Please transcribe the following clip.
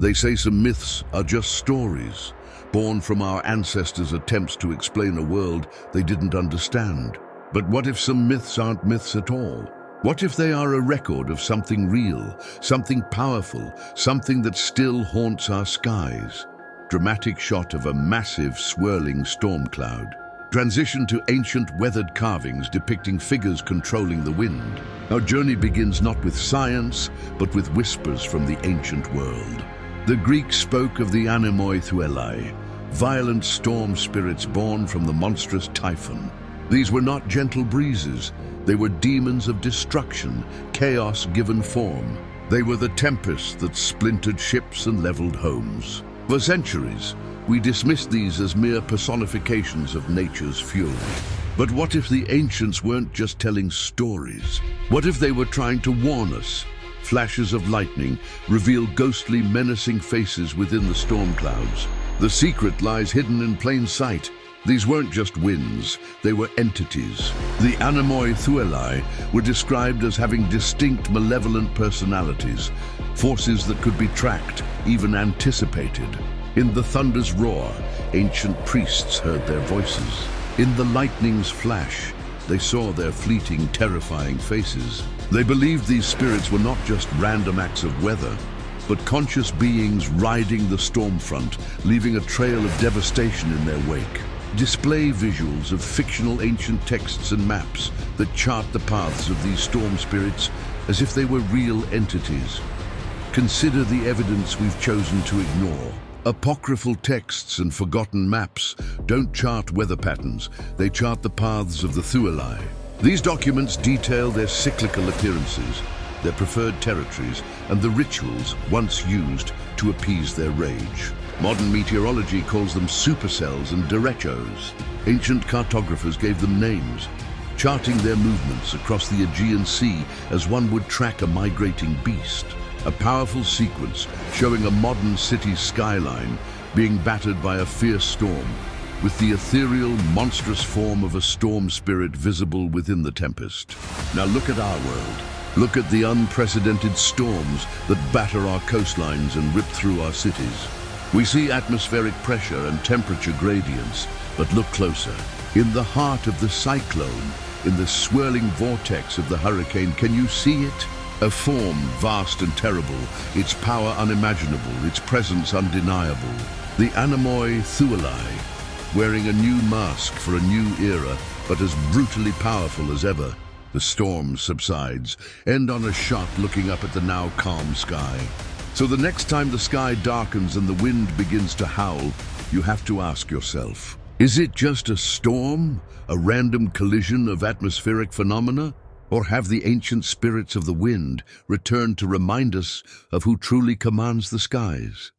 They say some myths are just stories, born from our ancestors' attempts to explain a world they didn't understand. But what if some myths aren't myths at all? What if they are a record of something real, something powerful, something that still haunts our skies? Dramatic shot of a massive, swirling storm cloud. Transition to ancient weathered carvings depicting figures controlling the wind. Our journey begins not with science, but with whispers from the ancient world. The Greeks spoke of the anemoi thuelai, violent storm spirits born from the monstrous typhon. These were not gentle breezes. They were demons of destruction, chaos given form. They were the tempests that splintered ships and leveled homes. For centuries, we dismissed these as mere personifications of nature's fury. But what if the ancients weren't just telling stories? What if they were trying to warn us? Flashes of lightning reveal ghostly, menacing faces within the storm clouds. The secret lies hidden in plain sight. These weren't just winds, they were entities. The anemoi thuelai were described as having distinct malevolent personalities, forces that could be tracked, even anticipated. In the thunder's roar, ancient priests heard their voices. In the lightning's flash, they saw their fleeting, terrifying faces. They believed these spirits were not just random acts of weather, but conscious beings riding the storm front, leaving a trail of devastation in their wake. Display visuals of fictional ancient texts and maps that chart the paths of these storm spirits as if they were real entities. Consider the evidence we've chosen to ignore. Apocryphal texts and forgotten maps don't chart weather patterns, they chart the paths of the thuelai. These documents detail their cyclical appearances, their preferred territories, and the rituals once used to appease their rage. Modern meteorology calls them supercells and derechos. Ancient cartographers gave them names, charting their movements across the Aegean Sea as one would track a migrating beast. A powerful sequence showing a modern city's skyline being battered by a fierce storm, with the ethereal, monstrous form of a storm spirit visible within the tempest. Now look at our world. Look at the unprecedented storms that batter our coastlines and rip through our cities. We see atmospheric pressure and temperature gradients, but look closer. In the heart of the cyclone, in the swirling vortex of the hurricane, can you see it? A form vast and terrible, its power unimaginable, its presence undeniable. The anemoi thuelai, wearing a new mask for a new era, but as brutally powerful as ever. The storm subsides, end on a shot looking up at the now calm sky. So the next time the sky darkens and the wind begins to howl, you have to ask yourself, is it just a storm? A random collision of atmospheric phenomena? Or have the ancient spirits of the wind returned to remind us of who truly commands the skies?